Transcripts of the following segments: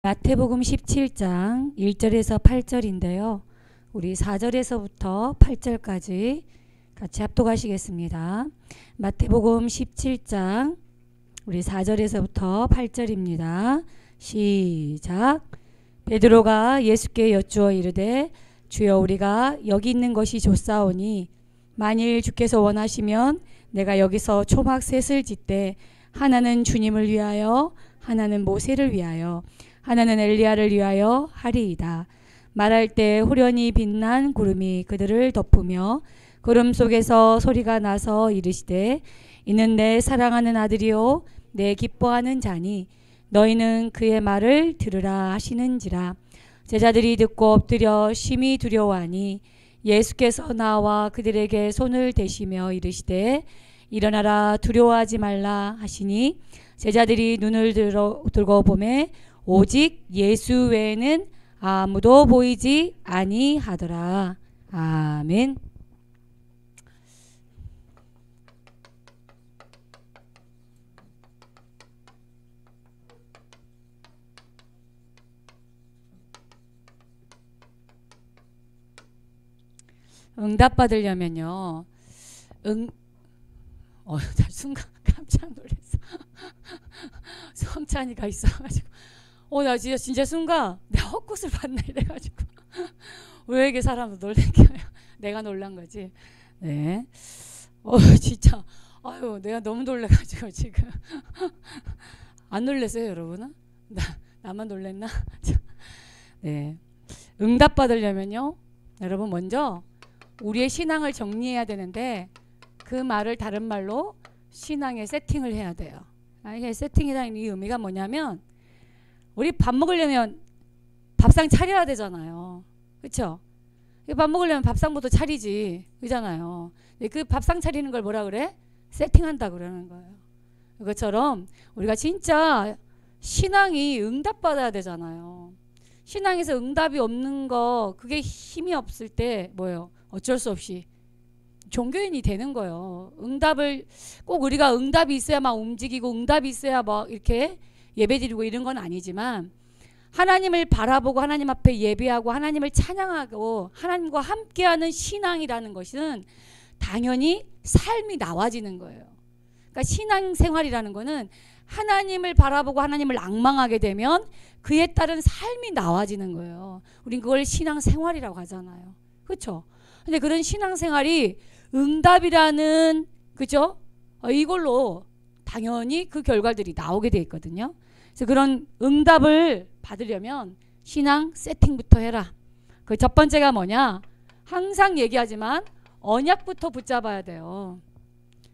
마태복음 17장 1절에서 8절인데요. 우리 4절에서부터 8절까지 같이 합독하시겠습니다. 마태복음 17장 우리 4절에서부터 8절입니다. 시작. 베드로가 예수께 여쭈어 이르되 주여 우리가 여기 있는 것이 좋사오니 만일 주께서 원하시면 내가 여기서 초막 셋을 짓되 하나는 주님을 위하여 하나는 모세를 위하여 하나는 엘리야를 위하여 하리이다. 말할 때 후련히 빛난 구름이 그들을 덮으며 구름 속에서 소리가 나서 이르시되 이는 내 사랑하는 아들이요 내 기뻐하는 자니 너희는 그의 말을 들으라 하시는지라. 제자들이 듣고 엎드려 심히 두려워하니 예수께서 나와 그들에게 손을 대시며 이르시되 일어나라 두려워하지 말라 하시니 제자들이 눈을 들고 보매 오직 예수 외에는 아무도 보이지 아니하더라. 아멘. 응답 받으려면요. 순간 깜짝 놀랐어. 성찬이가 있어가지고 나 진짜 순간 내가 헛것을 봤나 이래가지고 왜 이게 사람도 놀래켜요. 내가 놀란 거지. 네. 진짜 내가 너무 놀래가지고 지금 안 놀랐어요 여러분은? 나만 놀랬나? 네. 응답 받으려면요 여러분 먼저 우리의 신앙을 정리해야 되는데 그 말을 다른 말로 신앙의 세팅을 해야 돼요. 이게 세팅이라는 이 의미가 뭐냐면 우리 밥 먹으려면 밥상 차려야 되잖아요. 그렇죠? 밥 먹으려면 밥상부터 차리지. 그잖아요. 그 밥상 차리는 걸 뭐라 그래? 세팅한다 그러는 거예요. 그것처럼 우리가 진짜 신앙이 응답받아야 되잖아요. 신앙에서 응답이 없는 거 그게 힘이 없을 때 뭐예요? 어쩔 수 없이 종교인이 되는 거예요. 응답을 꼭 우리가 응답이 있어야 막 움직이고 응답이 있어야 막 이렇게 예배드리고 이런 건 아니지만 하나님을 바라보고 하나님 앞에 예배하고 하나님을 찬양하고 하나님과 함께하는 신앙이라는 것은 당연히 삶이 나와지는 거예요. 그러니까 신앙생활이라는 거는 하나님을 바라보고 하나님을 앙망하게 되면 그에 따른 삶이 나와지는 거예요. 우린 그걸 신앙생활이라고 하잖아요. 그렇죠? 근데 그런 신앙생활이 응답이라는 그죠? 이걸로 당연히 그 결과들이 나오게 돼 있거든요. 그래서 그런 응답을 받으려면 신앙 세팅부터 해라. 그 첫 번째가 뭐냐? 항상 얘기하지만 언약부터 붙잡아야 돼요.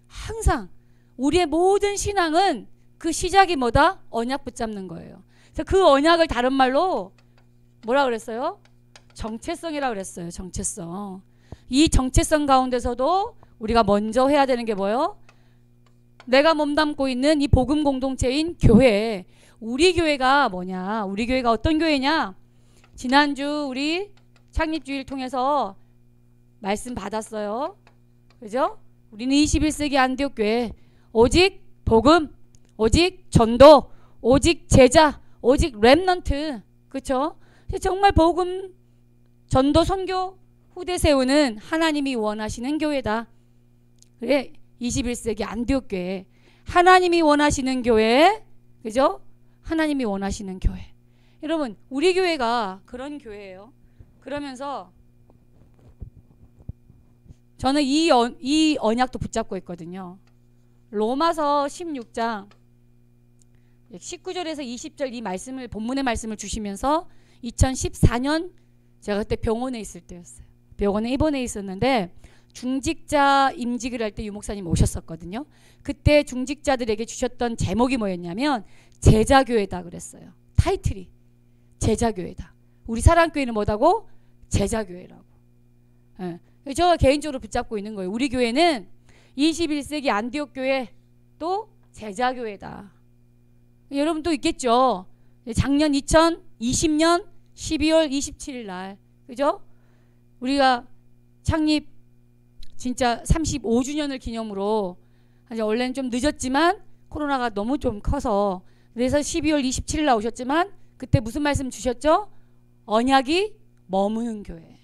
항상 우리의 모든 신앙은 그 시작이 뭐다? 언약 붙잡는 거예요. 그래서 그 언약을 다른 말로 뭐라 그랬어요? 정체성이라고 그랬어요. 정체성. 이 정체성 가운데서도 우리가 먼저 해야 되는 게 뭐예요? 내가 몸담고 있는 이 복음 공동체인 교회. 우리 교회가 뭐냐? 우리 교회가 어떤 교회냐? 지난주 우리 창립주일 통해서 말씀 받았어요. 그죠? 우리는 21세기 안디옥 교회. 오직 복음, 오직 전도, 오직 제자, 오직 렘넌트. 그렇죠? 정말 복음, 전도, 선교, 후대 세우는 하나님이 원하시는 교회다. 그래 21세기 안디옥 교회. 하나님이 원하시는 교회. 그죠? 하나님이 원하시는 교회. 여러분 우리 교회가 그런 교회예요. 그러면서 저는 이 언약도 붙잡고 있거든요. 로마서 16장 19절에서 20절 이 말씀을 본문의 말씀을 주시면서 2014년 제가 그때 병원에 있을 때였어요. 병원에 입원해 있었는데 중직자 임직을 할 때 유 목사님 오셨었거든요. 그때 중직자들에게 주셨던 제목이 뭐였냐면 제자교회다 그랬어요. 타이틀이 제자교회다. 우리 사랑교회는 뭐다고? 제자교회라고. 네. 저 개인적으로 붙잡고 있는 거예요. 우리 교회는 21세기 안디옥 교회 또 제자교회다. 여러분도 있겠죠. 작년 2020년 12월 27일 날 그죠? 우리가 창립 진짜 35주년을 기념으로 원래는 좀 늦었지만 코로나가 너무 좀 커서 그래서 12월 27일 나오셨지만 그때 무슨 말씀 주셨죠? 언약이 머무는 교회.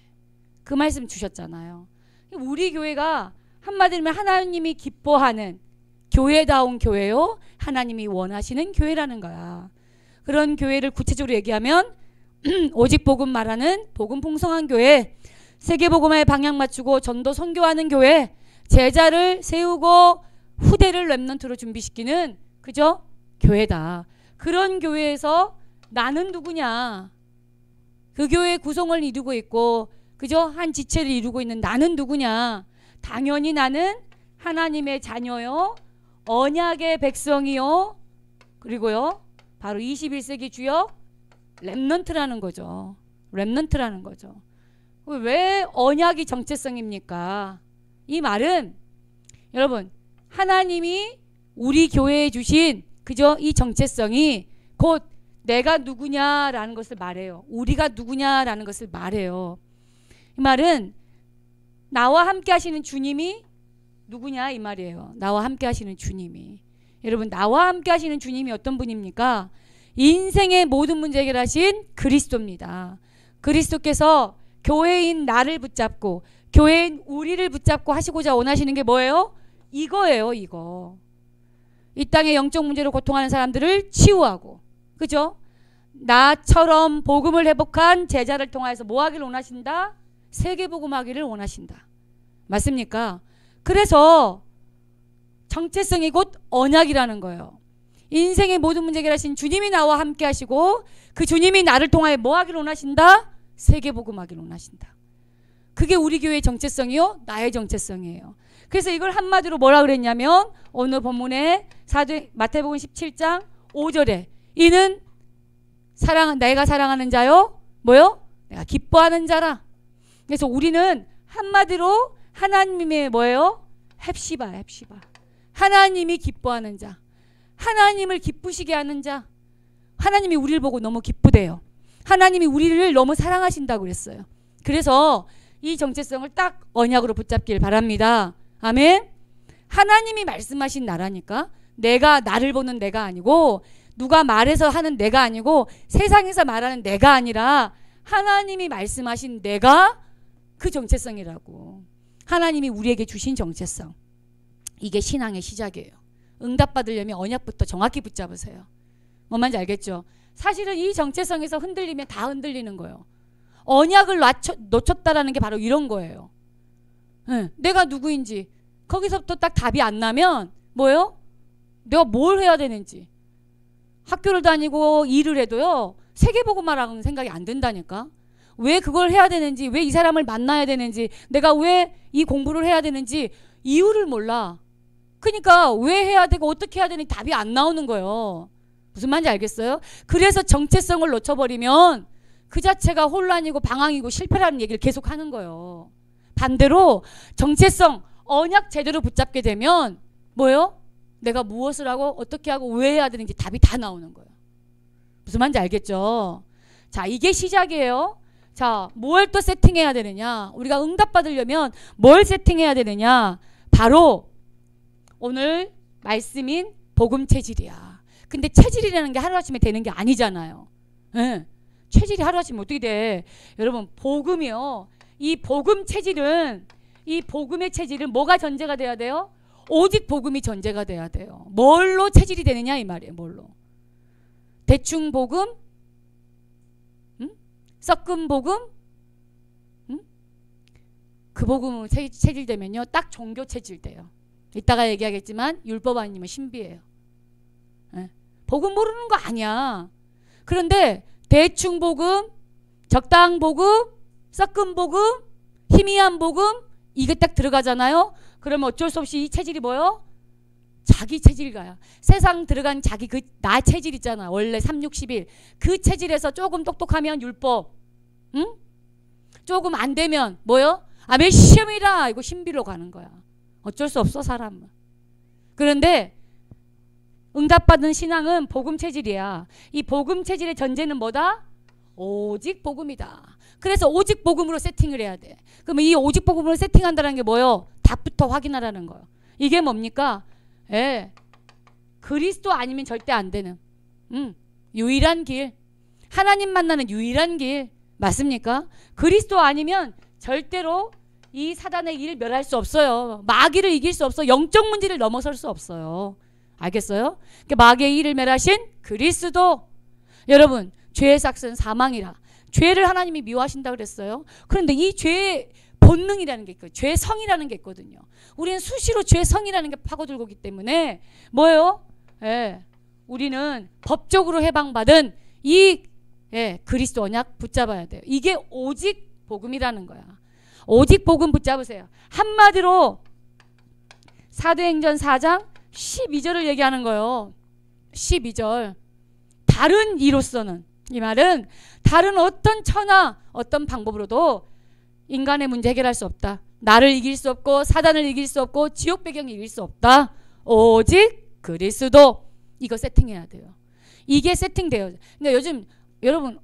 그 말씀 주셨잖아요. 우리 교회가 한마디로 하나님이 기뻐하는 교회다운 교회요, 하나님이 원하시는 교회라는 거야. 그런 교회를 구체적으로 얘기하면 오직 복음 말하는 복음 풍성한 교회, 세계복음화에 방향 맞추고 전도 선교하는 교회, 제자를 세우고 후대를 렘넌트로 준비시키는 그죠? 교회다. 그런 교회에서 나는 누구냐? 그 교회의 구성을 이루고 있고 그죠? 한 지체를 이루고 있는 나는 누구냐? 당연히 나는 하나님의 자녀요, 언약의 백성이요, 그리고요 바로 21세기 주역 렘넌트라는 거죠. 렘넌트라는 거죠. 왜 언약이 정체성입니까? 이 말은 여러분 하나님이 우리 교회에 주신 그죠? 이 정체성이 곧 내가 누구냐라는 것을 말해요. 우리가 누구냐라는 것을 말해요. 이 말은 나와 함께 하시는 주님이 누구냐 이 말이에요. 나와 함께 하시는 주님이. 여러분 나와 함께 하시는 주님이 어떤 분입니까? 인생의 모든 문제 해결하신 그리스도입니다. 그리스도께서 교회인 나를 붙잡고 교회인 우리를 붙잡고 하시고자 원하시는 게 뭐예요? 이거예요. 이거. 이 땅의 영적 문제로 고통하는 사람들을 치유하고 그죠? 나처럼 복음을 회복한 제자를 통해서 뭐 하기를 원하신다? 세계복음하기를 원하신다. 맞습니까? 그래서 정체성이 곧 언약이라는 거예요. 인생의 모든 문제 해결하신 주님이 나와 함께 하시고 그 주님이 나를 통하여 뭐 하기를 원하신다? 세계복음하기를 원하신다. 그게 우리 교회의 정체성이요, 나의 정체성이에요. 그래서 이걸 한마디로 뭐라 그랬냐면 오늘 본문에 마태복음 17장 5절에 이는 내가 사랑하는 자요 뭐요? 내가 기뻐하는 자라. 그래서 우리는 한마디로 하나님의 뭐예요? 헵시바. 하나님이 기뻐하는 자, 하나님을 기쁘시게 하는 자. 하나님이 우리를 보고 너무 기쁘대요. 하나님이 우리를 너무 사랑하신다고 그랬어요. 그래서 이 정체성을 딱 언약으로 붙잡길 바랍니다. 아멘. 하나님이 말씀하신 나라니까 내가 나를 보는 내가 아니고 누가 말해서 하는 내가 아니고 세상에서 말하는 내가 아니라 하나님이 말씀하신 내가 그 정체성이라고. 하나님이 우리에게 주신 정체성. 이게 신앙의 시작이에요. 응답받으려면 언약부터 정확히 붙잡으세요. 뭔 말인지 알겠죠? 사실은 이 정체성에서 흔들리면 다 흔들리는 거예요. 언약을 놓쳤다라는 게 바로 이런 거예요. 네, 내가 누구인지 거기서부터 딱 답이 안 나면 뭐예요? 내가 뭘 해야 되는지. 학교를 다니고 일을 해도요. 세계복음화라는 생각이 안 든다니까. 왜 그걸 해야 되는지, 왜 이 사람을 만나야 되는지, 내가 왜 이 공부를 해야 되는지 이유를 몰라. 그러니까 왜 해야 되고 어떻게 해야 되는지 답이 안 나오는 거예요. 무슨 말인지 알겠어요? 그래서 정체성을 놓쳐버리면 그 자체가 혼란이고 방황이고 실패라는 얘기를 계속 하는 거예요. 반대로 정체성, 언약 제대로 붙잡게 되면 뭐예요? 내가 무엇을 하고 어떻게 하고 왜 해야 되는지 답이 다 나오는 거예요. 무슨 말인지 알겠죠? 자, 이게 시작이에요. 자, 뭘 또 세팅해야 되느냐? 우리가 응답받으려면 뭘 세팅해야 되느냐? 바로 오늘 말씀인 복음 체질이야. 근데 체질이라는 게 하루아침에 되는 게 아니잖아요. 네. 체질이 하루아침에 어떻게 돼? 여러분 복음이요. 이 복음 체질은 이 복음의 체질은 뭐가 전제가 돼야 돼요? 오직 복음이 전제가 돼야 돼요. 뭘로 체질이 되느냐 이 말이에요. 뭘로? 대충 복음? 섞은 복음? 그 복음은 체질되면요. 딱 종교 체질돼요. 이따가 얘기하겠지만 율법 아니면 신비예요. 네. 복음 모르는 거 아니야. 그런데 대충 복음, 적당 복음, 섞은 복음, 희미한 복음 이게 딱 들어가잖아요. 그러면 어쩔 수 없이 이 체질이 뭐요? 자기 체질가요. 세상 들어간 자기 그 나 체질 있잖아. 원래 361. 그 체질에서 조금 똑똑하면 율법. 응? 조금 안 되면 뭐요? 아, 몇 시험이라 이거 신비로 가는 거야. 어쩔 수 없어 사람은. 그런데 응답받은 신앙은 복음 체질이야. 이 복음 체질의 전제는 뭐다? 오직 복음이다. 그래서 오직 복음으로 세팅을 해야 돼. 그러면 이 오직 복음으로 세팅한다는 게 뭐요? 답부터 확인하라는 거예요. 이게 뭡니까? 그리스도 아니면 절대 안 되는 유일한 길. 하나님 만나는 유일한 길. 맞습니까? 그리스도 아니면 절대로 이 사단의 일을 멸할 수 없어요. 마귀를 이길 수 없어. 영적 문제를 넘어설 수 없어요. 알겠어요? 그러니까 마귀의 일을 멸하신 그리스도. 여러분, 죄의 삭은 사망이라. 죄를 하나님이 미워하신다 그랬어요. 그런데 이 죄의 본능이라는 게 있고 죄의 성이라는 게 있거든요. 우리는 수시로 죄의 성이라는 게 파고들고 있기 때문에 뭐예요? 우리는 법적으로 해방받은 이 그리스도 언약 붙잡아야 돼요. 이게 오직 복음이라는 거야. 오직 복음 붙잡으세요. 한마디로 사도행전 4장 12절을 얘기하는 거예요. 12절. 다른 이로서는, 이 말은 다른 어떤 처나 어떤 방법으로도 인간의 문제 해결할 수 없다. 나를 이길 수 없고 사단을 이길 수 없고 지옥 배경을 이길 수 없다. 오직 그리스도. 이거 세팅해야 돼요. 이게 세팅돼요. 근데 요즘 여러분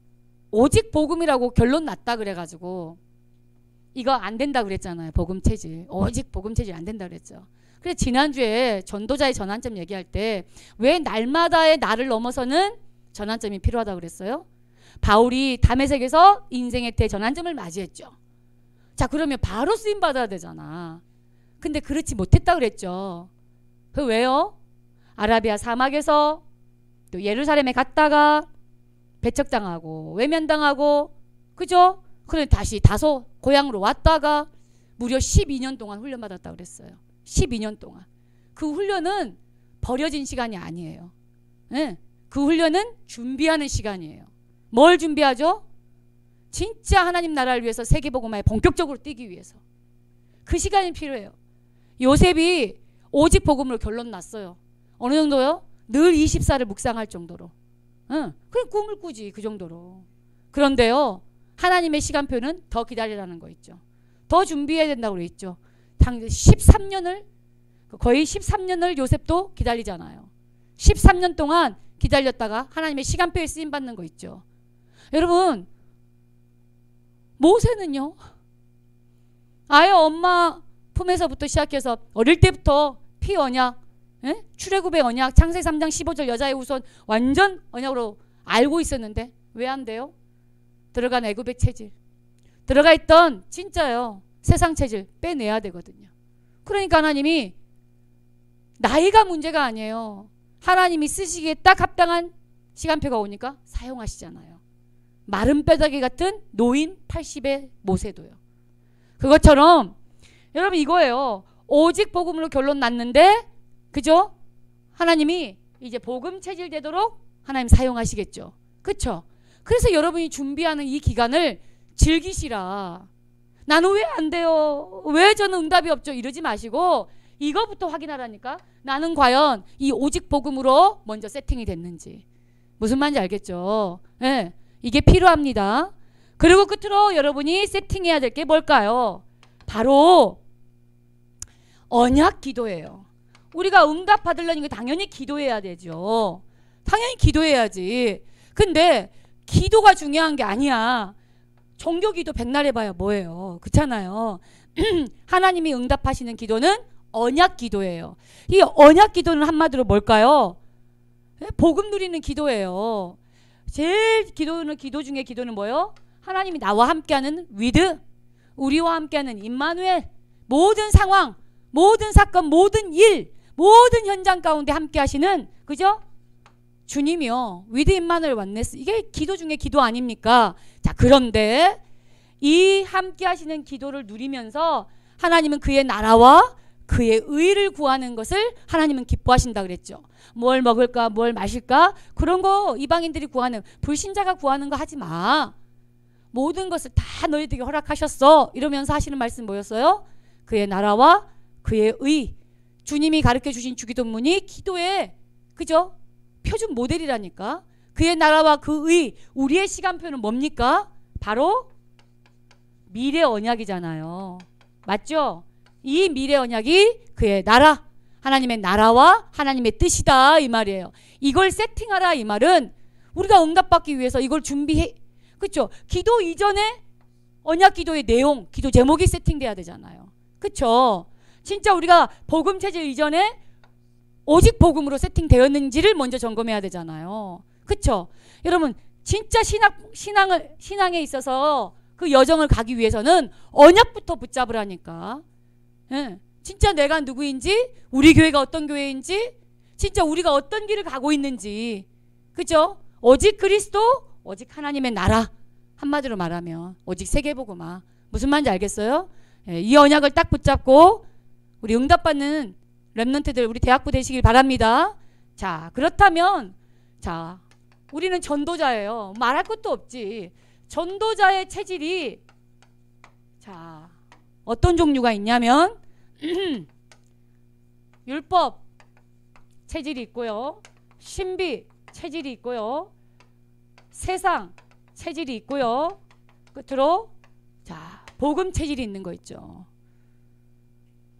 오직 복음이라고 결론 났다 그래가지고 이거 안 된다 그랬잖아요. 복음 체질. 오직 복음 체질 안 된다 그랬죠. 그래서 지난주에 전도자의 전환점 얘기할 때 왜 날마다의 나를 넘어서는 전환점이 필요하다고 그랬어요? 바울이 다메섹에서 인생의 대전환점을 맞이했죠. 자, 그러면 바로 쓰임 받아야 되잖아. 근데 그렇지 못했다 그랬죠. 그 왜요? 아라비아 사막에서 또 예루살렘에 갔다가 배척당하고 외면당하고, 그죠? 그래 다시 다소 고향으로 왔다가 무려 12년 동안 훈련받았다고 그랬어요. 12년 동안. 그 훈련은 버려진 시간이 아니에요. 네. 그 훈련은 준비하는 시간이에요. 뭘 준비하죠? 진짜 하나님 나라를 위해서 세계복음화에 본격적으로 뛰기 위해서. 그 시간이 필요해요. 요셉이 오직 복음으로 결론 났어요. 어느 정도요? 늘 24를 묵상할 정도로. 응. 그냥 꿈을 꾸지 그 정도로. 그런데요, 하나님의 시간표는 더 기다리라는 거 있죠. 더 준비해야 된다고 그랬죠. 13년을 거의 13년을 요셉도 기다리잖아요. 13년 동안 기다렸다가 하나님의 시간표에 쓰임 받는 거 있죠. 여러분, 모세는요, 아예 엄마 품에서부터 시작해서 어릴 때부터 피 언약, 출애굽의 언약, 창세기 3장 15절 여자의 후손 완전 언약으로 알고 있었는데 왜 안 돼요? 들어간 애굽의 체질, 들어가 있던 진짜요 세상 체질 빼내야 되거든요. 그러니까 하나님이 나이가 문제가 아니에요. 하나님이 쓰시기에 딱 합당한 시간표가 오니까 사용하시잖아요. 마른 뼈다귀 같은 노인 80의 모세도요. 그것처럼 여러분 이거예요. 오직 복음으로 결론 났는데, 그죠? 하나님이 이제 복음 체질 되도록 하나님 사용하시겠죠. 그쵸? 그래서 여러분이 준비하는 이 기간을 즐기시라. 나는 왜 안 돼요? 왜 저는 응답이 없죠? 이러지 마시고 이거부터 확인하라니까. 나는 과연 이 오직 복음으로 먼저 세팅이 됐는지. 무슨 말인지 알겠죠? 네, 이게 필요합니다. 그리고 끝으로 여러분이 세팅해야 될 게 뭘까요? 바로 언약 기도예요. 우리가 응답 받으려니까 당연히 기도해야 되죠. 당연히 기도해야지. 근데 기도가 중요한 게 아니야. 종교 기도 백날 해봐야 뭐예요? 그렇잖아요. 하나님이 응답하시는 기도는 언약 기도예요. 이 언약 기도는 한마디로 뭘까요? 복음 누리는 기도예요. 제일 기도 중에 기도는 뭐예요? 하나님이 나와 함께하는 위드, 우리와 함께하는 임마누엘. 모든 상황, 모든 사건, 모든 일, 모든 현장 가운데 함께하시는, 그죠? 주님이요. 위드 임마누엘 원네스. 이게 기도 중에 기도 아닙니까? 자, 그런데 이 함께하시는 기도를 누리면서 하나님은 그의 나라와 그의 의를 구하는 것을 하나님은 기뻐하신다 그랬죠. 뭘 먹을까, 뭘 마실까, 그런 거 이방인들이 구하는, 불신자가 구하는 거 하지 마. 모든 것을 다 너희들에게 허락하셨어. 이러면서 하시는 말씀 뭐였어요? 그의 나라와 그의 의. 주님이 가르쳐 주신 주기도문이 기도의, 그죠? 표준 모델이라니까. 그의 나라와 그 의, 우리의 시간표는 뭡니까? 바로 미래 언약이잖아요. 맞죠? 이 미래 언약이 그의 나라, 하나님의 나라와 하나님의 뜻이다 이 말이에요. 이걸 세팅하라 이 말은 우리가 응답받기 위해서 이걸 준비해. 그렇죠? 기도 이전에 언약 기도의 내용, 기도 제목이 세팅돼야 되잖아요. 그렇죠? 진짜 우리가 복음 체질 이전에 오직 복음으로 세팅되었는지를 먼저 점검해야 되잖아요. 그렇죠? 여러분 진짜 신앙에 있어서 그 여정을 가기 위해서는 언약부터 붙잡으라니까. 예. 진짜 내가 누구인지, 우리 교회가 어떤 교회인지, 진짜 우리가 어떤 길을 가고 있는지, 그죠? 오직 그리스도, 오직 하나님의 나라. 한마디로 말하면 오직 세계복음화. 무슨 말인지 알겠어요? 예, 이 언약을 딱 붙잡고 우리 응답받는 렘넌트들, 우리 대학부 되시길 바랍니다. 자, 그렇다면 자, 우리는 전도자예요. 말할 것도 없지. 전도자의 체질이 자, 어떤 종류가 있냐면 율법 체질이 있고요. 신비 체질이 있고요. 세상 체질이 있고요. 끝으로 자, 복음 체질이 있는 거 있죠.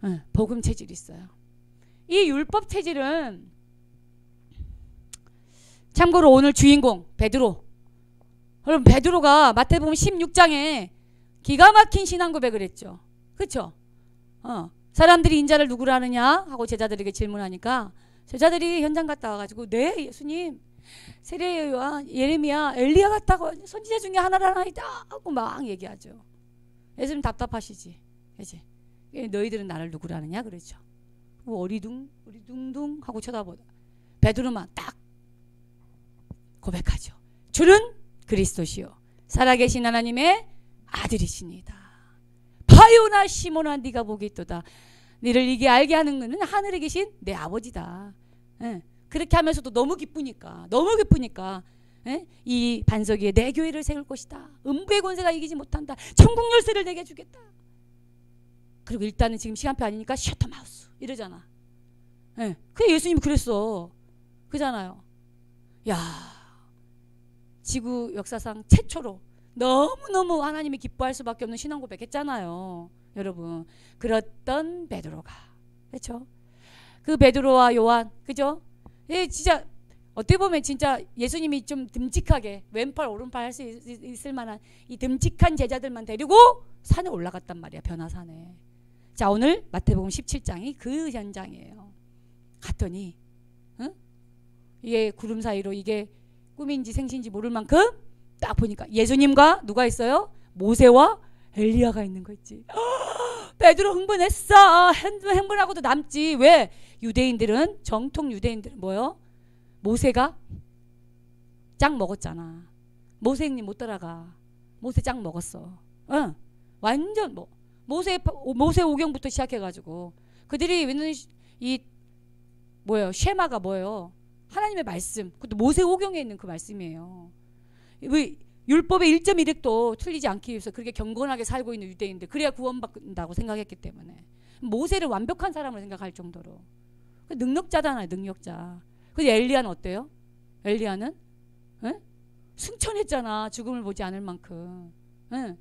응, 복음 체질이 있어요. 이 율법 체질은 참고로 오늘 주인공 베드로. 여러분 베드로가 마태복음 16장에 기가 막힌 신앙 고백을 했죠. 그렇죠? 사람들이 인자를 누구라 하느냐 하고 제자들에게 질문하니까 제자들이 현장 갔다 와가지고 네 예수님 세례요한 예레미야 엘리야 같다고 선지자 중에 하나라나이다 하고 막 얘기하죠. 예수님 답답하시지. 그치? 너희들은 나를 누구라 하느냐 그러죠. 어리둥둥 하고 쳐다보다 베드로만 딱 고백하죠. 주는 그리스도시요 살아계신 하나님의 아들이시니다. 바요나 시몬아 네가 복이 있도다. 너를 이게 알게 하는 것은 하늘에 계신 내 아버지다. 예. 그렇게 하면서도 너무 기쁘니까 예? 이 반석 위에 내 교회를 세울 것이다. 음부의 권세가 이기지 못한다. 천국 열쇠를 내게 주겠다. 그리고 일단은 지금 시간표 아니니까 셔터 마우스 이러잖아. 예. 그래 예수님이 그랬어. 그잖아요. 야, 지구 역사상 최초로 너무너무 하나님이 기뻐할 수밖에 없는 신앙 고백했잖아요. 여러분 그랬던 베드로가 그렇죠? 그 베드로와 요한 그죠? 예, 진짜 어떻게 보면 진짜 예수님이 좀 듬직하게 왼팔 오른팔 할 수 있을 만한 이 듬직한 제자들만 데리고 산에 올라갔단 말이야. 변화산에. 자 오늘 마태복음 17장이 그 현장이에요. 갔더니 이게 구름 사이로 이게 꿈인지 생신지 모를 만큼 딱 보니까 예수님과 누가 있어요? 모세와 엘리야가 있는 거 있지. 베드로 흥분했어. 흥분하고도 남지. 왜? 유대인들은 정통 유대인들은 뭐요? 모세가 짱 먹었잖아. 모세 형님 못 따라가. 모세 짱 먹었어. 응. 완전 뭐 모세 오경부터 시작해가지고 그들이 이 뭐예요? 쉐마가 뭐예요? 하나님의 말씀. 그것도 모세 오경에 있는 그 말씀이에요. 왜 율법의 1.1획도 틀리지 않기 위해서 그렇게 경건하게 살고 있는 유대인들 그래야 구원받는다고 생각했기 때문에 모세를 완벽한 사람으로 생각할 정도로 능력자잖아요. 능력자. 근데 엘리야는 어때요? 엘리야는 승천했잖아. 죽음을 보지 않을 만큼.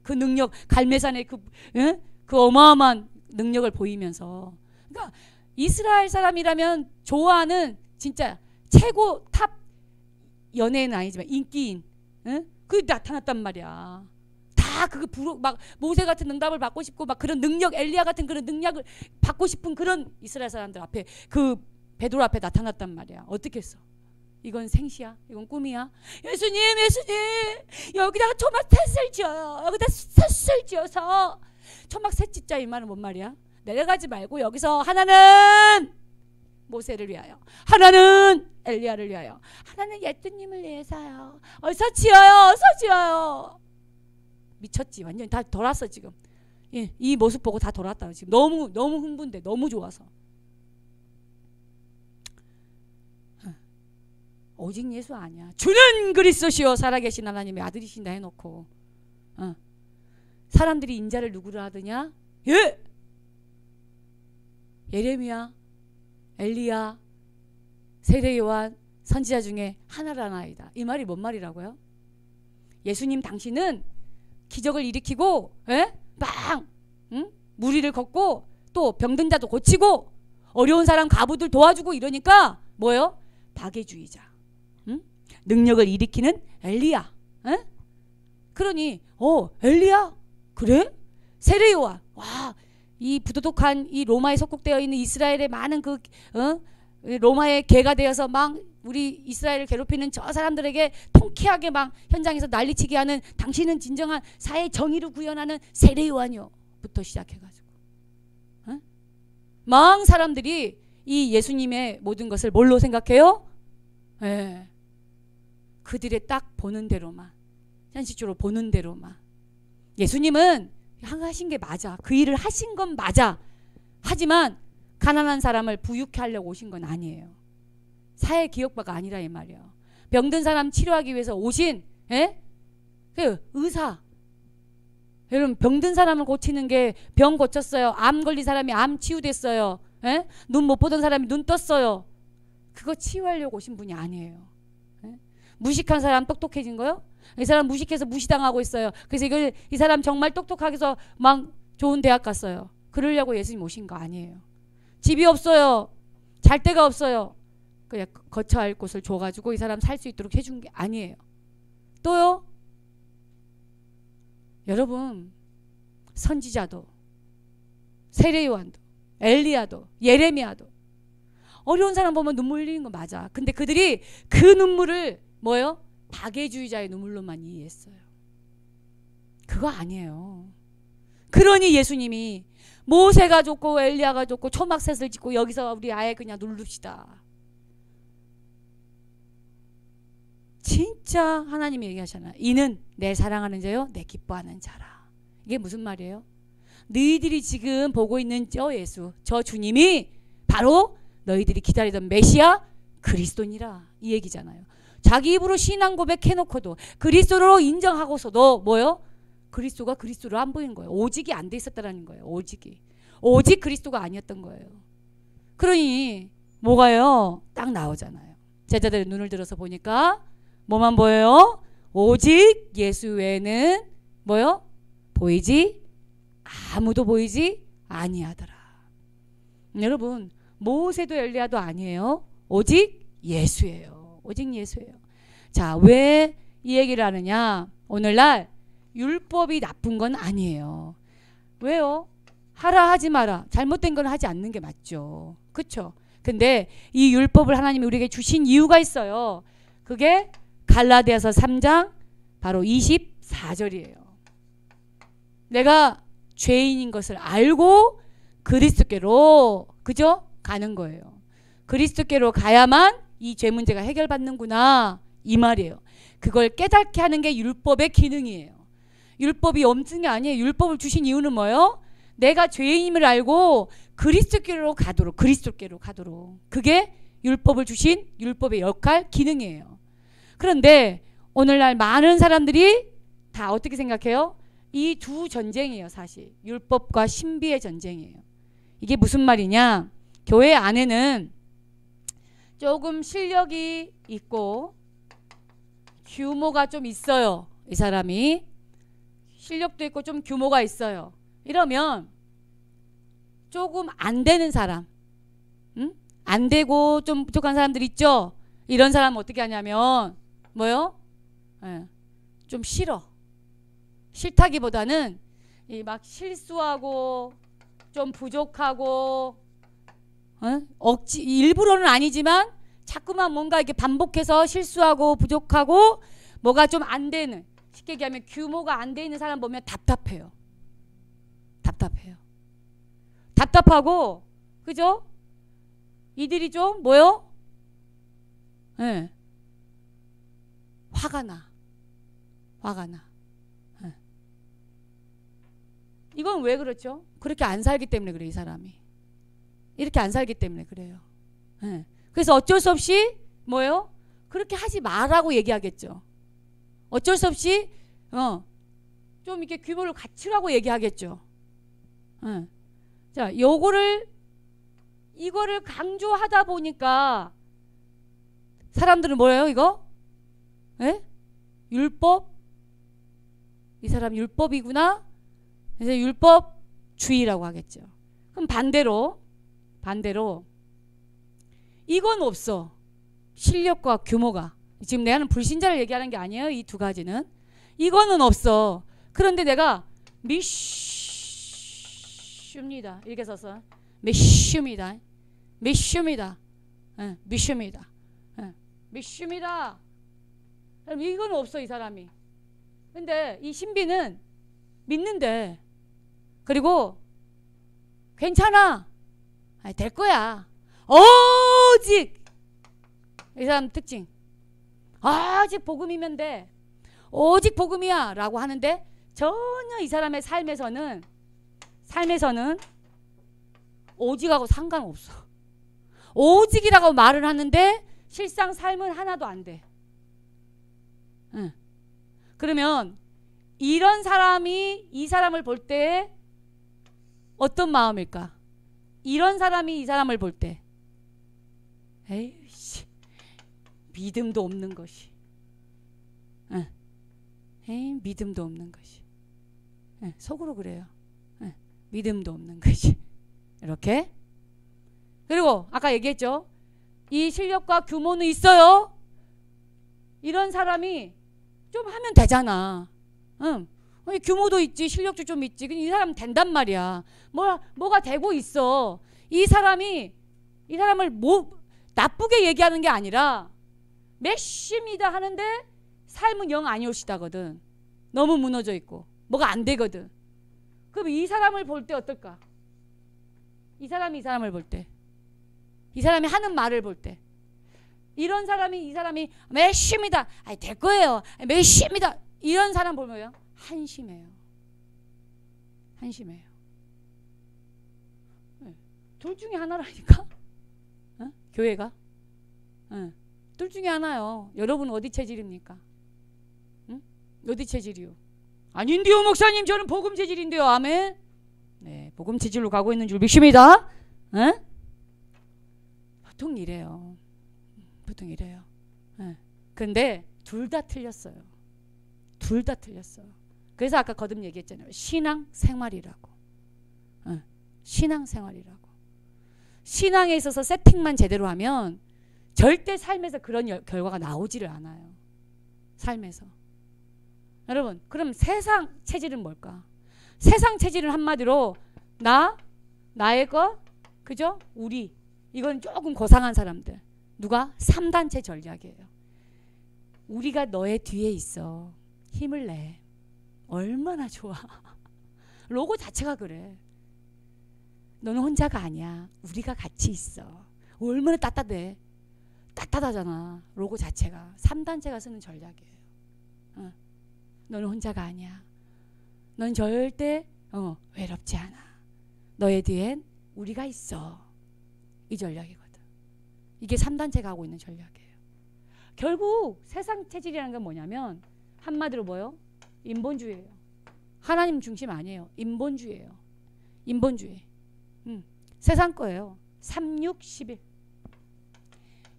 그 능력 갈매산의 그 어마어마한 능력을 보이면서 그러니까 이스라엘 사람이라면 좋아하는 진짜 최고 탑 연예인은 아니지만 인기인 그게 나타났단 말이야. 다 그거 막 모세 같은 응답을 받고 싶고 막 그런 능력 엘리야 같은 그런 능력을 받고 싶은 그런 이스라엘 사람들 앞에 그 베드로 앞에 나타났단 말이야. 어떻게 했어? 이건 생시야? 이건 꿈이야? 예수님 여기다가 초막 셋을 지어요. 여기다 셋을 지어서 초막 셋 짓자 이 말은 뭔 말이야? 내려가지 말고 여기서 하나는 모세를 위하여 하나는 엘리야를 위하여 하나는 예수님을 위해서요. 어서 지어요. 미쳤지. 완전히 다 돌았어 지금. 예, 이 모습 보고 다 돌았다 지금. 너무 흥분돼. 너무 좋아서. 오직 예수 아니야. 주는 그리스도시요 살아계신 하나님의 아들이신다 해놓고 사람들이 인자를 누구로 하더냐? 예! 예레미야 엘리야 세례 요한 선지자 중에 하나라나이다. 이 말이 뭔 말이라고요? 예수님 당신은 기적을 일으키고 빵 무리를 걷고 또 병든 자도 고치고 어려운 사람 가부들 도와주고 이러니까 뭐예요? 박애주의자. 능력을 일으키는 엘리야. 그러니 엘리야? 그래? 세례 요한. 와, 이 부도덕한 이 로마에 속국되어 있는 이스라엘의 많은 로마의 개가 되어서 막 우리 이스라엘을 괴롭히는 저 사람들에게 유쾌하게 막 현장에서 난리치게 하는 당신은 진정한 사회 정의를 구현하는 세례 요한이요부터 시작해가지고 막 사람들이 이 예수님의 모든 것을 뭘로 생각해요? 예. 그들의 딱 보는 대로만, 현실적으로 보는 대로만. 예수님은 하신 게 맞아. 그 일을 하신 건 맞아. 하지만 가난한 사람을 부유케 하려고 오신 건 아니에요. 사회 기업가가 아니라 이 말이에요. 병든 사람 치료하기 위해서 오신 그 의사. 여러분 병든 사람을 고치는 게 병 고쳤어요. 암 걸린 사람이 암 치유됐어요. 눈 못 보던 사람이 눈 떴어요. 그거 치유하려고 오신 분이 아니에요. 무식한 사람 똑똑해진 거요? 이 사람 무식해서 무시당하고 있어요. 그래서 이 사람 정말 똑똑하게 해서 막 좋은 대학 갔어요. 그러려고 예수님 오신 거 아니에요. 집이 없어요. 잘 데가 없어요. 그냥 거처 할 곳을 줘가지고 이 사람 살 수 있도록 해준 게 아니에요. 또요? 여러분 선지자도 세례 요한도 엘리야도 예레미야도 어려운 사람 보면 눈물 흘리는 거 맞아. 근데 그들이 그 눈물을 뭐예요? 박애주의자의 눈물로만 이해했어요. 그거 아니에요. 그러니 예수님이 모세가 좋고 엘리야가 좋고 초막셋을 짓고 여기서 우리 아예 그냥 누릅시다. 진짜 하나님이 얘기하잖아요. 이는 내 사랑하는 자요 내 기뻐하는 자라. 이게 무슨 말이에요? 너희들이 지금 보고 있는 저 예수, 저 주님이 바로 너희들이 기다리던 메시아 그리스도니라 이 얘기잖아요. 자기 입으로 신앙 고백해놓고도 그리스도로 인정하고서도 뭐요? 그리스도가 그리스도로 안 보이는 거예요. 오직이 안 돼 있었다라는 거예요. 오직 그리스도가 아니었던 거예요. 그러니 뭐가요? 딱 나오잖아요. 제자들의 눈을 들어서 보니까 뭐만 보여요? 오직 예수 외에는 뭐요? 보이지 아무도 보이지 아니하더라. 여러분 모세도 엘리야도 아니에요. 오직 예수예요. 오직 예수예요. 자, 왜 이 얘기를 하느냐? 오늘날 율법이 나쁜 건 아니에요. 왜요? 하라 하지 마라. 잘못된 건 하지 않는 게 맞죠. 그렇죠? 근데 이 율법을 하나님이 우리에게 주신 이유가 있어요. 그게 갈라디아서 3장 바로 24절이에요. 내가 죄인인 것을 알고 그리스도께로 그죠? 가는 거예요. 그리스도께로 가야만 이 죄 문제가 해결받는구나 이 말이에요. 그걸 깨닫게 하는 게 율법의 기능이에요. 율법이 없는 게 아니에요. 율법을 주신 이유는 뭐예요? 내가 죄인임을 알고 그리스도께로 가도록 그게 율법을 주신 율법의 역할 기능이에요. 그런데 오늘날 많은 사람들이 다 어떻게 생각해요? 이 두 전쟁이에요. 사실 율법과 신비의 전쟁이에요. 이게 무슨 말이냐? 교회 안에는 조금 실력이 있고 규모가 좀 있어요. 이 사람이 실력도 있고 좀 규모가 있어요. 이러면 조금 안 되는 사람, 안 되고 좀 부족한 사람들 있죠. 이런 사람은 어떻게 하냐면 뭐요? 좀 싫다기보다는 이 막 실수하고 좀 부족하고 억지 일부러는 아니지만 자꾸만 뭔가 이렇게 반복해서 실수하고 부족하고 뭐가 좀 안 되는, 쉽게 얘기하면 규모가 안 돼 있는 사람 보면 답답해요. 답답하고 그죠? 이들이 좀 뭐요? 화가 나. 이건 왜 그렇죠? 그렇게 안 살기 때문에 그래. 이 사람이 이렇게 안 살기 때문에 그래요. 그래서 어쩔 수 없이 뭐요? 그렇게 하지 마라고 얘기하겠죠. 어쩔 수 없이 좀 이렇게 규모를 갖추라고 얘기하겠죠. 자, 이거를 강조하다 보니까 사람들은 뭐예요? 이거? 율법? 이 사람 율법이구나? 그래서 율법주의라고 하겠죠. 그럼 반대로 이건 없어. 실력과 규모가. 지금 내가 불신자를 얘기하는 게 아니에요. 이 두 가지는. 이거는 없어. 그런데 내가 미슈입니다. 이렇게 써서 미슈입니다. 이건 없어 이 사람이. 근데 이 신비는 믿는데, 그리고 괜찮아, 아니, 될 거야, 오직 이 사람 특징, 오직 복음이면 돼, 오직 복음이야 라고 하는데 전혀 이 사람의 삶에서는 오직하고 상관없어. 오직이라고 말을 하는데 실상 삶은 하나도 안 돼. 응. 그러면 이런 사람이 이 사람을 볼 때 어떤 마음일까? 이런 사람이 이 사람을 볼 때, 에이씨, 믿음도 없는 것이, 응. 에이, 믿음도 없는 것이, 응. 속으로 그래요. 응. 믿음도 없는 것이, 이렇게. 그리고 아까 얘기했죠. 이 실력과 규모는 있어요. 이런 사람이 좀 하면 되잖아. 응. 규모도 있지, 실력도 좀 있지. 이 사람 된단 말이야. 뭐가 되고 있어. 이 사람을 나쁘게 얘기하는 게 아니라 몇십니다 하는데 삶은 영 아니올시다거든. 너무 무너져 있고 뭐가 안 되거든. 그럼 이 사람을 볼 때 어떨까? 이 사람을 볼 때, 이 사람이 하는 말을 볼 때, 이 사람이 몇십니다, 아니 될 거예요, 몇십니다, 이런 사람 보면요 한심해요. 둘 중에 하나라니까. 어? 교회가 둘 중에 하나요. 여러분 어디 체질입니까? 응? 어디 체질이요? 아닌데요 목사님, 저는 복음 체질인데요. 아멘. 네, 복음 체질로 가고 있는 줄 믿습니다. 응? 보통 이래요. 그런데 둘 다 틀렸어요. 그래서 아까 거듭 얘기했잖아요. 신앙생활이라고. 신앙에 있어서 세팅만 제대로 하면 절대 삶에서 그런 결과가 나오지를 않아요. 삶에서. 여러분, 그럼 세상 체질은 뭘까? 세상 체질은 한마디로 나의 것, 그죠? 우리. 이건 조금 고상한 사람들. 누가? 3단체 전략이에요. 우리가 너의 뒤에 있어. 힘을 내. 얼마나 좋아. 로고 자체가 그래. 너는 혼자가 아니야. 우리가 같이 있어. 얼마나 따뜻해. 따뜻하잖아. 로고 자체가. 3단체가 쓰는 전략이에요. 너는 혼자가 아니야. 넌 절대 외롭지 않아. 너의 뒤엔 우리가 있어. 이 전략이거든. 이게 3단체가 하고 있는 전략이에요. 결국 세상 체질이라는 건 뭐냐면 한마디로 뭐요? 인본주의예요. 하나님 중심 아니에요. 인본주의예요. 인본주의. 세상 거예요. 3, 6, 11.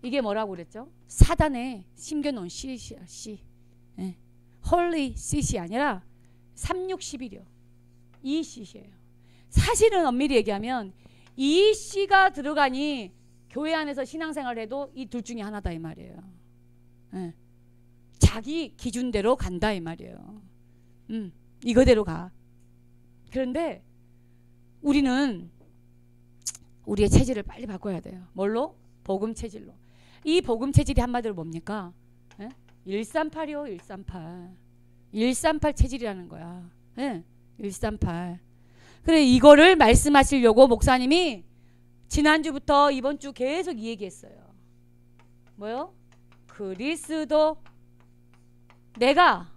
이게 뭐라고 그랬죠? 사단에 심겨놓은 씨야. 씨. 예. 홀리 씨이 아니라 3, 6, 11이요. 이 씨예요. 사실은 엄밀히 얘기하면 이 씨가 들어가니 교회 안에서 신앙생활을 해도 이 둘 중에 하나다 이 말이에요. 예. 자기 기준대로 간다 이 말이에요. 이거대로 가. 그런데 우리는 우리의 체질을 빨리 바꿔야 돼요. 뭘로? 복음 체질로. 이 복음 체질이 한마디로 뭡니까? 예? 138이요. 138 체질이라는 거야. 예? 138. 그래, 이거를 말씀하시려고 목사님이 지난주부터 이번 주 계속 이 얘기했어요. 뭐요? 그리스도. 내가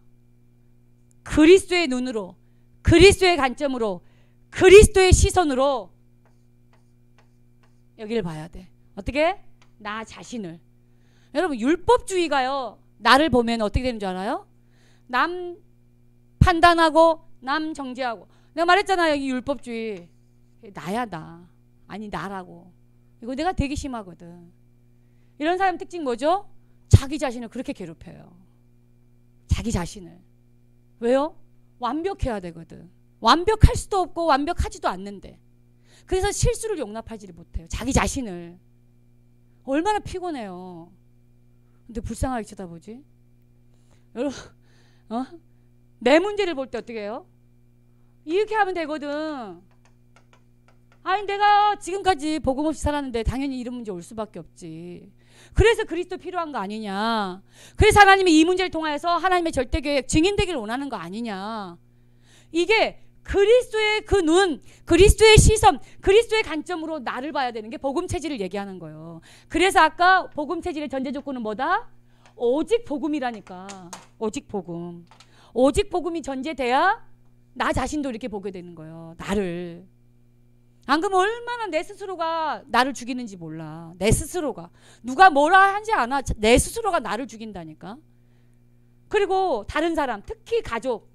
그리스도의 눈으로, 그리스도의 관점으로, 그리스도의 시선으로 여기를 봐야 돼. 어떻게? 나 자신을. 여러분, 율법주의가요, 나를 보면 어떻게 되는 줄 알아요? 남 판단하고 남 정죄하고. 내가 말했잖아요, 이 율법주의. 나야 나. 아니 나라고. 이거 내가 되게 심하거든. 이런 사람 특징 뭐죠? 자기 자신을 그렇게 괴롭혀요. 자기 자신을. 왜요? 완벽해야 되거든. 완벽할 수도 없고 완벽하지도 않는데. 그래서 실수를 용납하지를 못해요. 자기 자신을. 얼마나 피곤해요. 근데 불쌍하게 쳐다보지. 여러분, 내 문제를 볼 때 어떻게 해요? 이렇게 하면 되거든. 아니 내가 지금까지 복음 없이 살았는데 당연히 이런 문제 올 수밖에 없지. 그래서 그리스도 필요한 거 아니냐. 그래서 하나님이 이 문제를 통하여서 하나님의 절대계획 증인되기를 원하는 거 아니냐. 이게 그리스도의 그 눈, 그리스도의 시선, 그리스도의 관점으로 나를 봐야 되는 게 복음 체질을 얘기하는 거예요. 그래서 아까 복음 체질의 전제 조건은 뭐다? 오직 복음이라니까. 오직 복음. 오직 복음이 전제돼야 나 자신도 이렇게 보게 되는 거예요. 나를. 안 그러면 얼마나 내 스스로가 나를 죽이는지 몰라. 내 스스로가. 누가 뭐라 하지 않아. 내 스스로가 나를 죽인다니까. 그리고 다른 사람, 특히 가족.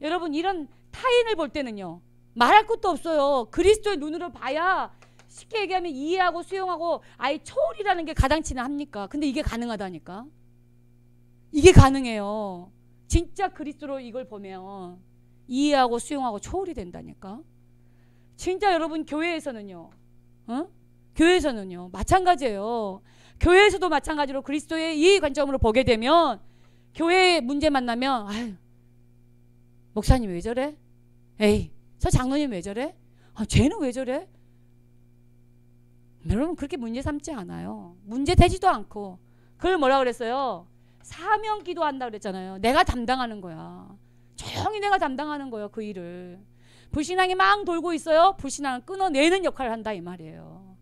여러분 이런 타인을 볼 때는요. 말할 것도 없어요. 그리스도의 눈으로 봐야 쉽게 얘기하면 이해하고 수용하고 아예 초월이라는 게 가당치나 합니까? 근데 이게 가능하다니까. 이게 가능해요. 진짜 그리스도로 이걸 보면 이해하고 수용하고 초월이 된다니까. 진짜 여러분 교회에서는요. 교회에서는요. 마찬가지예요. 교회에서도 마찬가지로 그리스도의 이 관점으로 보게 되면 교회 문제 만나면 아유, 목사님 왜 저래? 에이, 저 장로님 왜 저래? 아, 쟤는 왜 저래? 여러분 그렇게 문제 삼지 않아요. 문제 되지도 않고. 그걸 뭐라 그랬어요? 사명 기도한다 그랬잖아요. 내가 담당하는 거야. 조용히 내가 담당하는 거예요. 그 일을. 불신앙이 막 돌고 있어요. 불신앙을 끊어내는 역할을 한다 이 말이에요.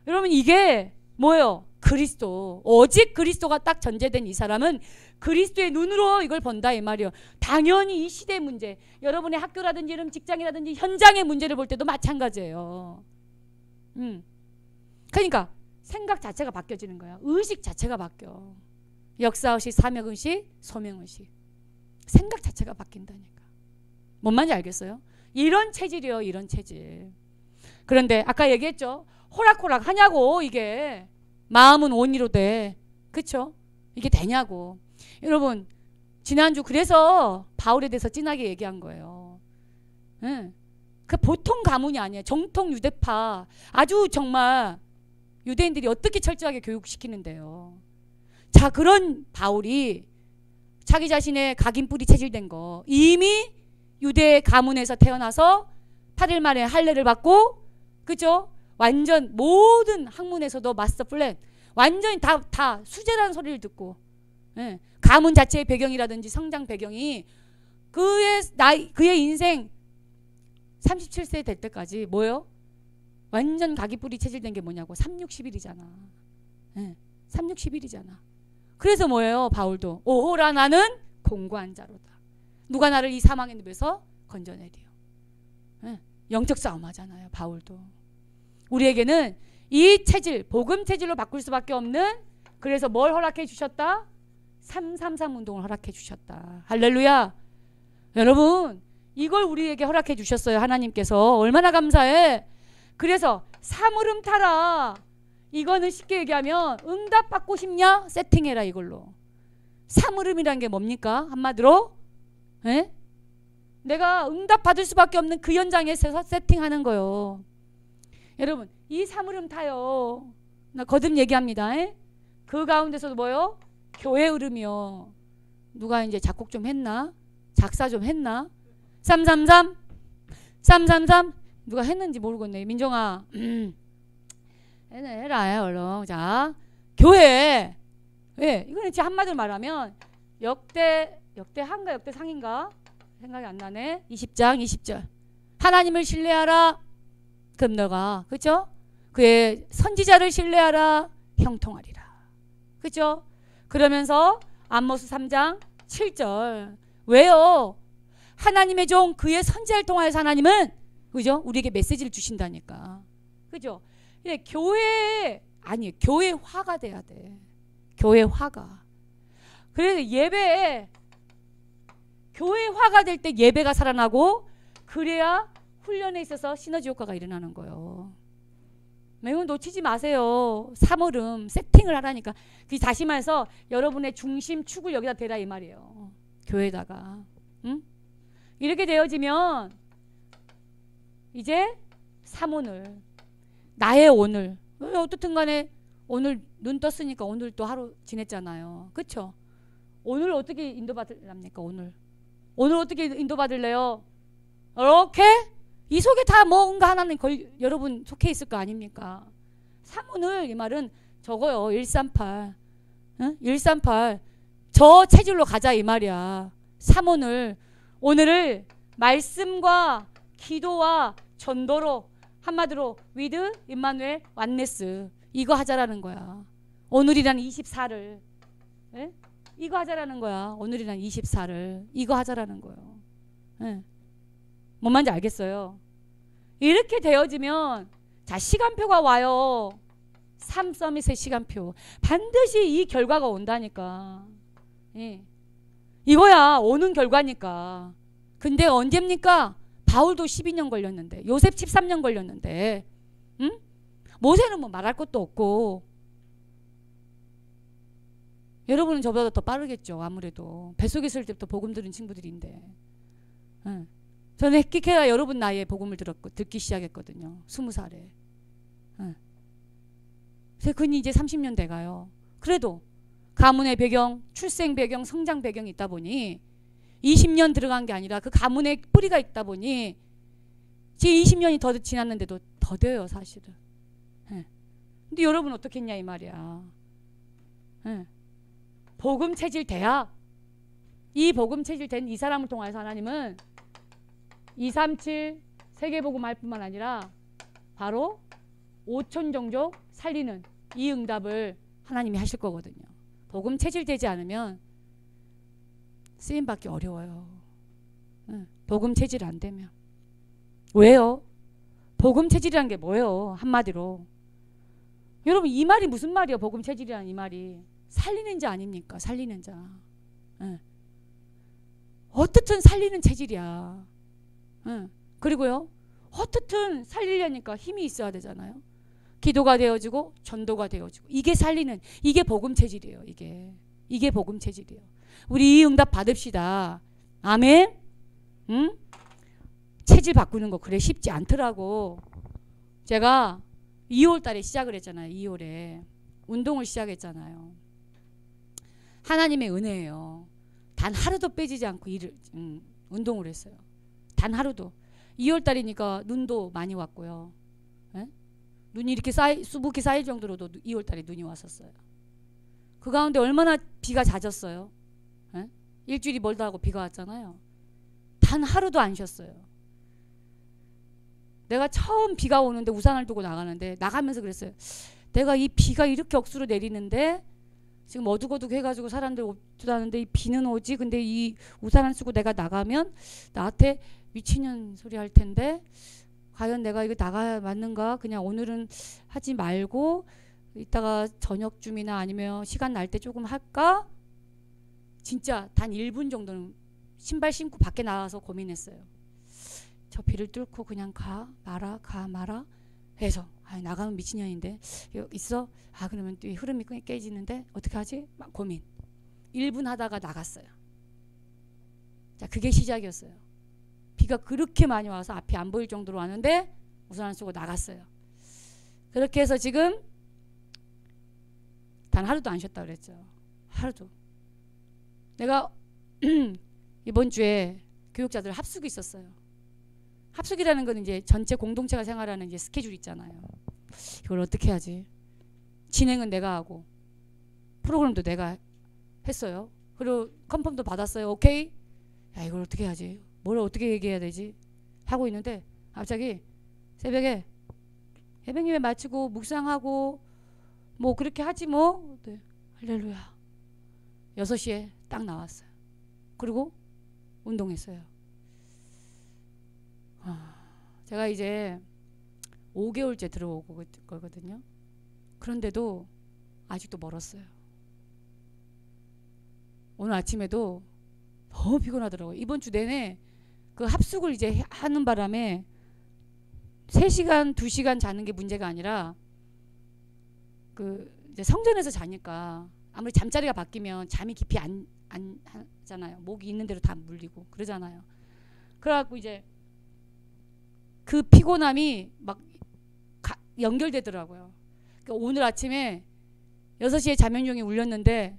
여러분 이게 뭐예요? 그리스도. 오직 그리스도가 딱 전제된 이 사람은 그리스도의 눈으로 이걸 본다 이 말이에요. 당연히 이 시대의 문제, 여러분의 학교라든지 이런 직장이라든지 현장의 문제를 볼 때도 마찬가지예요. 그러니까 생각 자체가 바뀌어지는 거야. 의식 자체가 바뀌어. 역사의식, 사명의식, 소명의식. 생각 자체가 바뀐다니까. 뭔 말인지 알겠어요? 이런 체질이요. 이런 체질. 그런데 아까 얘기했죠. 호락호락 하냐고. 이게 마음은 원의로 돼. 그쵸? 이게 되냐고. 여러분 지난주 그래서 바울에 대해서 진하게 얘기한 거예요. 응. 그 보통 가문이 아니에요. 정통 유대파. 아주 정말 유대인들이 어떻게 철저하게 교육시키는데요. 자, 그런 바울이 자기 자신의 각인뿔이 체질된 거 이미 유대 가문에서 태어나서 8일 만에 할례를 받고, 그죠? 완전 모든 학문에서도 마스터 플랜 완전히 다 수재라는 소리를 듣고, 예. 가문 자체의 배경이라든지 성장 배경이 그의 인생 37세 될 때까지 뭐요? 완전 각인뿔이 체질된 게 뭐냐고. 360일이잖아. 예. 360일이잖아. 그래서 뭐예요? 바울도 오호라 나는 공고한 자로다. 누가 나를 이 사망의 늪에서 건져내리요. 예. 영적 싸움 하잖아요. 바울도. 우리에게는 이 체질, 복음 체질로 바꿀 수밖에 없는, 그래서 뭘 허락해 주셨다? 333 운동을 허락해 주셨다. 할렐루야. 여러분 이걸 우리에게 허락해 주셨어요. 하나님께서. 얼마나 감사해. 그래서 사물음 타라. 이거는 쉽게 얘기하면 응답받고 싶냐? 세팅해라 이걸로. 사물음이라는 게 뭡니까? 한마디로 에? 내가 응답받을 수밖에 없는 그 현장에 서서 세팅하는 거요. 여러분 이 사물음 타요. 나 거듭 얘기합니다. 에? 그 가운데서도 뭐요? 교회 흐름이요. 누가 이제 작곡 좀 했나? 작사 좀 했나? 333 333 누가 했는지 모르겠네. 민정아 해라 얼른. 자, 교회. 예, 이거는 진짜 한마디로 말하면 역대한가 역대상인가 생각이 안 나네. 20장 20절. 하나님을 신뢰하라. 그럼 너가, 그죠? 그의 선지자를 신뢰하라. 형통하리라. 그죠? 그러면서 아모스 3장 7절. 왜요? 하나님의 종 그의 선지자를 통하여서 하나님은, 그죠? 우리에게 메시지를 주신다니까. 그죠? 예, 교회화가 돼야 돼. 교회화가. 그래서 예배에 교회화가 될 때 예배가 살아나고, 그래야 훈련에 있어서 시너지 효과가 일어나는 거예요. 이건 놓치지 마세요. 사물음 세팅을 하라니까. 다시 말해서 여러분의 중심 축을 여기다 대라 이 말이에요. 교회에다가. 응? 이렇게 되어지면 이제 사문을, 나의 오늘, 어떻든 간에 오늘 눈 떴으니까 오늘 또 하루 지냈잖아요. 그쵸? 오늘 어떻게 인도받을랍니까? 오늘 어떻게 인도받을래요? 이렇게 이 속에 다 뭔가 하나는 여러분 속해 있을 거 아닙니까? 사문을, 이 말은 저거요. 138. 응? 138. 저 체질로 가자 이 말이야. 3오늘. 오늘을 말씀과 기도와 전도로 한마디로 with 임마누엘 완네스 이거 하자라는 거야. 오늘이란 24를 예? 이거 하자라는 거야. 오늘이란 24를 이거 하자라는 거예요. 예. 뭔 말인지 알겠어요? 이렇게 되어지면 자 시간표가 와요. 3서밋의 시간표. 반드시 이 결과가 온다니까. 예. 이거야 오는 결과니까. 근데 언제입니까? 바울도 12년 걸렸는데 요셉 13년 걸렸는데 응? 모세는 뭐 말할 것도 없고 여러분은 저보다 더 빠르겠죠. 아무래도 뱃속에 있을 때부터 복음 들은 친구들인데 응. 저는 획기케야 여러분 나이에 복음을 듣기 시작했거든요. 20살에 응. 그니 이제 30년 돼가요. 그래도 가문의 배경, 출생 배경, 성장 배경이 있다 보니 20년 들어간 게 아니라 그 가문의 뿌리가 있다 보니 지금 20년이 더 지났는데도 더 돼요 사실은. 예. 근데 여러분 어떻게 했냐 이 말이야. 예. 복음 체질 돼야 이 복음 체질 된 이 사람을 통해서 하나님은 237 세계복음 할 뿐만 아니라 바로 5천 종족 살리는 이 응답을 하나님이 하실 거거든요. 복음 체질되지 않으면 쓰임받기 어려워요. 응. 복음 체질 안 되면. 왜요? 복음 체질이란 게 뭐예요? 한마디로. 여러분 이 말이 무슨 말이에요? 복음 체질이란 이 말이. 살리는 자 아닙니까? 살리는 자. 응. 어떻든 살리는 체질이야. 응. 그리고요. 어떻든 살리려니까 힘이 있어야 되잖아요. 기도가 되어지고 전도가 되어지고 이게 살리는 이게 복음 체질이에요. 이게 복음 체질이에요. 우리 이 응답 받읍시다. 아멘. 응? 체질 바꾸는 거 그래 쉽지 않더라고. 제가 2월 달에 시작을 했잖아요. 2월에 운동을 시작했잖아요. 하나님의 은혜예요. 단 하루도 빼지지 않고 운동을 했어요. 단 하루도. 2월 달이니까 눈도 많이 왔고요. 에? 눈이 이렇게 수북히 쌓일 정도로도 2월 달에 눈이 왔었어요. 그 가운데 얼마나 비가 잦았어요. 에? 일주일이 멀다 하고 비가 왔잖아요. 단 하루도 안 쉬었어요. 내가 처음 비가 오는데 우산을 두고 나가는데 나가면서 그랬어요. 내가 이 비가 이렇게 억수로 내리는데 지금 어둑어둑 해가지고 사람들 옷도 하는데 이 비는 오지. 근데 이 우산 안 쓰고 내가 나가면 나한테 미친년 소리 할 텐데 과연 내가 이거 나가야 맞는가? 그냥 오늘은 하지 말고 이따가 저녁쯤이나 아니면 시간 날 때 조금 할까? 진짜 단 1분 정도는 신발 신고 밖에 나와서 고민했어요. 저 비를 뚫고 그냥 가 마라 해서 나가면 미친년인데 있어? 그러면 또 흐름이 깨지는데 어떻게 하지? 막 고민. 1분 하다가 나갔어요. 자, 그게 시작이었어요. 비가 그렇게 많이 와서 앞이 안 보일 정도로 왔는데 우산 안 쓰고 나갔어요. 그렇게 해서 지금 단 하루도 안 쉬었다 그랬죠. 하루도. 내가 이번 주에 교육자들 합숙이 있었어요. 합숙이라는 건 이제 전체 공동체가 생활하는 이제 스케줄 있잖아요. 이걸 어떻게 하지? 진행은 내가 하고 프로그램도 내가 했어요. 그리고 컨펌도 받았어요. 오케이? 야, 이걸 어떻게 하지? 뭘 어떻게 얘기해야 되지? 하고 있는데 갑자기 새벽에 예배예배 마치고 묵상하고 뭐 그렇게 하지 뭐. 네. 할렐루야. 6시에 딱 나왔어요. 그리고 운동했어요. 제가 이제 5개월째 들어오고 거거든요. 그런데도 아직도 멀었어요. 오늘 아침에도 너무 피곤하더라고요. 이번 주 내내 그 합숙을 이제 하는 바람에 3시간, 2시간 자는 게 문제가 아니라 그 이제 성전에서 자니까 아무리 잠자리가 바뀌면 잠이 깊이 안 하잖아요. 목이 있는 대로 다 물리고 그러잖아요. 그래갖고 이제 그 피곤함이 막 연결되더라고요. 그러니까 오늘 아침에 6시에 자면용이 울렸는데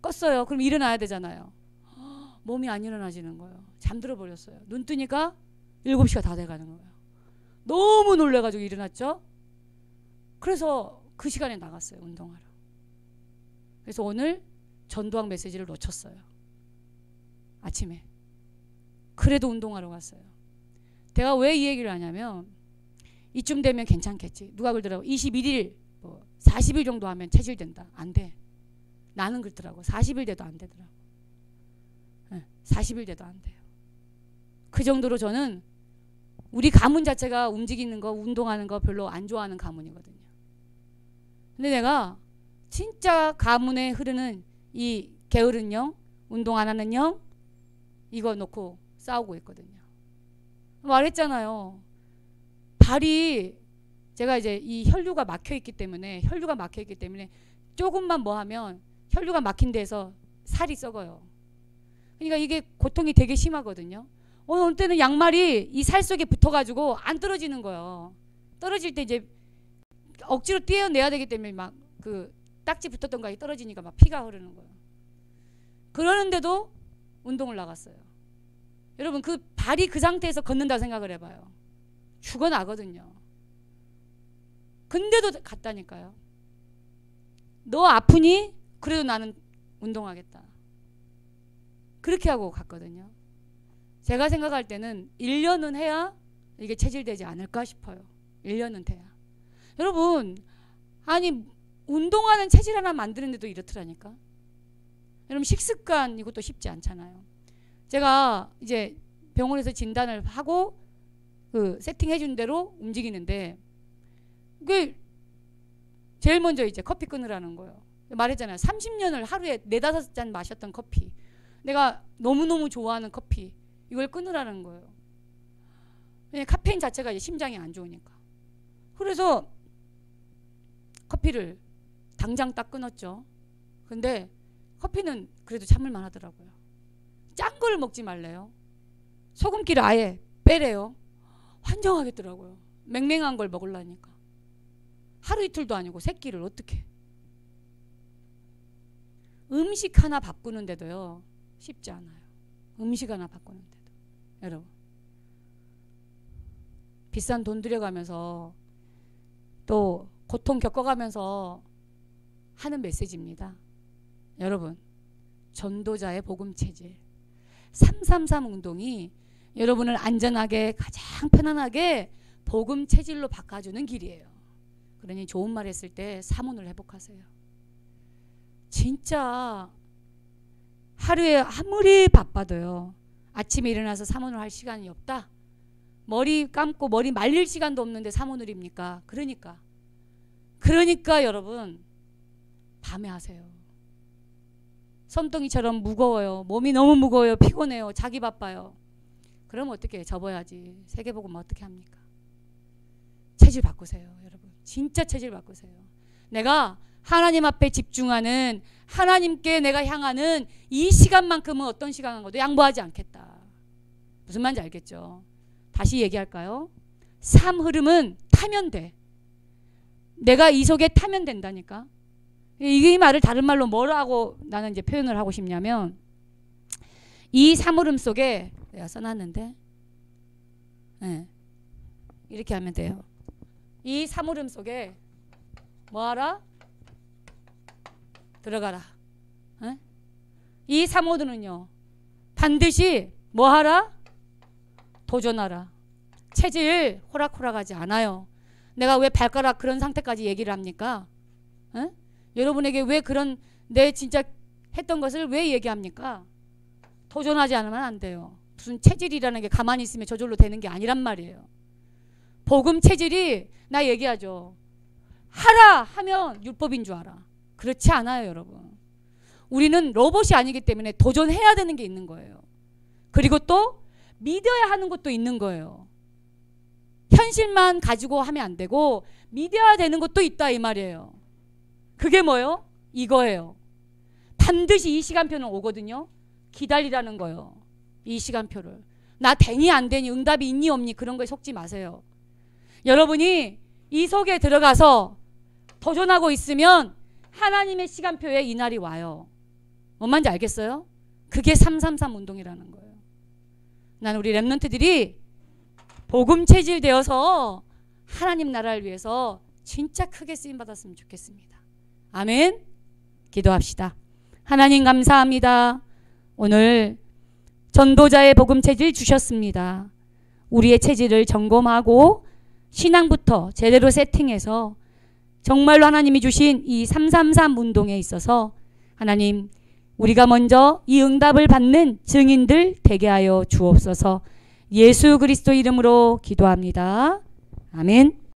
껐어요. 그럼 일어나야 되잖아요. 몸이 안 일어나지는 거예요. 잠들어 버렸어요. 눈 뜨니까 7시가 다 돼가는 거예요. 너무 놀래가지고 일어났죠. 그래서 그 시간에 나갔어요. 운동하러. 그래서 오늘 전도학 메시지를 놓쳤어요. 아침에. 그래도 운동하러 갔어요. 내가 왜 이 얘기를 하냐면 이쯤 되면 괜찮겠지. 누가 그러더라고. 21일, 40일 정도 하면 체질된다. 안 돼. 나는 그렇더라고. 40일 돼도 안 되더라고. 40일 돼도 안 돼요. 그 정도로 저는 우리 가문 자체가 움직이는 거, 운동하는 거 별로 안 좋아하는 가문이거든요. 근데 내가 진짜 가문에 흐르는 이 게으른 영, 운동 안 하는 영, 이거 놓고 싸우고 있거든요. 말했잖아요. 발이 제가 이제 이 혈류가 막혀 있기 때문에 조금만 뭐 하면 혈류가 막힌 데서 살이 썩어요. 그러니까 이게 고통이 되게 심하거든요. 어느 때는 양말이 이 살 속에 붙어가지고 안 떨어지는 거예요. 떨어질 때 이제 억지로 떼어내야 되기 때문에 막 그 딱지 붙었던 거 떨어지니까 막 피가 흐르는 거예요. 그러는데도 운동을 나갔어요. 여러분 그 발이 그 상태에서 걷는다 생각을 해봐요. 죽어나거든요. 근데도 갔다니까요. 너 아프니? 그래도 나는 운동하겠다. 그렇게 하고 갔거든요. 제가 생각할 때는 1년은 해야 이게 체질되지 않을까 싶어요. 1년은 돼야. 여러분 아니 운동하는 체질 하나 만드는데도 이렇더라니까. 여러분 식습관 이것도 쉽지 않잖아요. 제가 이제 병원에서 진단을 하고 그 세팅해 준 대로 움직이는데 그 제일 먼저 이제 커피 끊으라는 거예요. 말했잖아요. 30년을 하루에 4-5잔 마셨던 커피. 내가 너무너무 좋아하는 커피. 이걸 끊으라는 거예요. 왜냐면 카페인 자체가 이제 심장이 안 좋으니까. 그래서 커피를 당장 딱 끊었죠. 근데 커피는 그래도 참을만 하더라고요. 짠 거를 먹지 말래요. 소금기를 아예 빼래요. 환장하겠더라고요. 맹맹한 걸 먹으려니까. 하루 이틀도 아니고 새끼를 어떻게. 음식 하나 바꾸는데도요. 쉽지 않아요. 음식 하나 바꾸는데도. 여러분. 비싼 돈 들여가면서 또 고통 겪어가면서 하는 메시지입니다. 여러분. 전도자의 복음 체질. 333 운동이 여러분을 안전하게 가장 편안하게 복음 체질로 바꿔주는 길이에요. 그러니 좋은 말 했을 때 사문을 회복하세요. 진짜 하루에 아무리 바빠도요. 아침에 일어나서 사문을 할 시간이 없다. 머리 감고 머리 말릴 시간도 없는데 사문을입니까? 그러니까 여러분 밤에 하세요. 손덩이처럼 무거워요. 몸이 너무 무거워요. 피곤해요. 자기 바빠요. 그럼 어떻게 해? 접어야지. 세계복음 어떻게 합니까? 체질 바꾸세요. 여러분. 진짜 체질 바꾸세요. 내가 하나님 앞에 집중하는 하나님께 내가 향하는 이 시간만큼은 어떤 시간과도 양보하지 않겠다. 무슨 말인지 알겠죠? 다시 얘기할까요? 삶 흐름은 타면 돼. 내가 이 속에 타면 된다니까. 이 말을 다른 말로 뭐라고 나는 이제 표현을 하고 싶냐면 이 삶 흐름 속에 내가 써놨는데 네. 이렇게 하면 돼요. 이 삶 흐름 속에 뭐하라? 들어가라. 네? 이 삶 흐름은요 반드시 뭐하라? 도전하라. 체질 호락호락하지 않아요. 내가 왜 발가락 그런 상태까지 얘기를 합니까? 에? 여러분에게 왜 그런 내 진짜 했던 것을 왜 얘기합니까? 도전하지 않으면 안 돼요. 무슨 체질이라는 게 가만히 있으면 저절로 되는 게 아니란 말이에요. 복음 체질이 나 얘기하죠. 하라 하면 율법인 줄 알아. 그렇지 않아요, 여러분. 우리는 로봇이 아니기 때문에 도전해야 되는 게 있는 거예요. 그리고 또 믿어야 하는 것도 있는 거예요. 현실만 가지고 하면 안 되고 믿어야 되는 것도 있다 이 말이에요. 그게 뭐예요? 이거예요. 반드시 이 시간표는 오거든요. 기다리라는 거예요. 이 시간표를. 나 되니 안 되니 응답이 있니 없니 그런 거에 속지 마세요. 여러분이 이 속에 들어가서 도전하고 있으면 하나님의 시간표에 이 날이 와요. 뭔 말인지 알겠어요? 그게 333 운동이라는 거예요. 나는 우리 렘넌트들이 복음 체질 되어서 하나님 나라를 위해서 진짜 크게 쓰임 받았으면 좋겠습니다. 아멘. 기도합시다. 하나님 감사합니다. 오늘 전도자의 복음 체질 주셨습니다. 우리의 체질을 점검하고 신앙부터 제대로 세팅해서 정말로 하나님이 주신 이 333 운동에 있어서 하나님 우리가 먼저 이 응답을 받는 증인들 되게 하여 주옵소서. 예수 그리스도 이름으로 기도합니다. 아멘.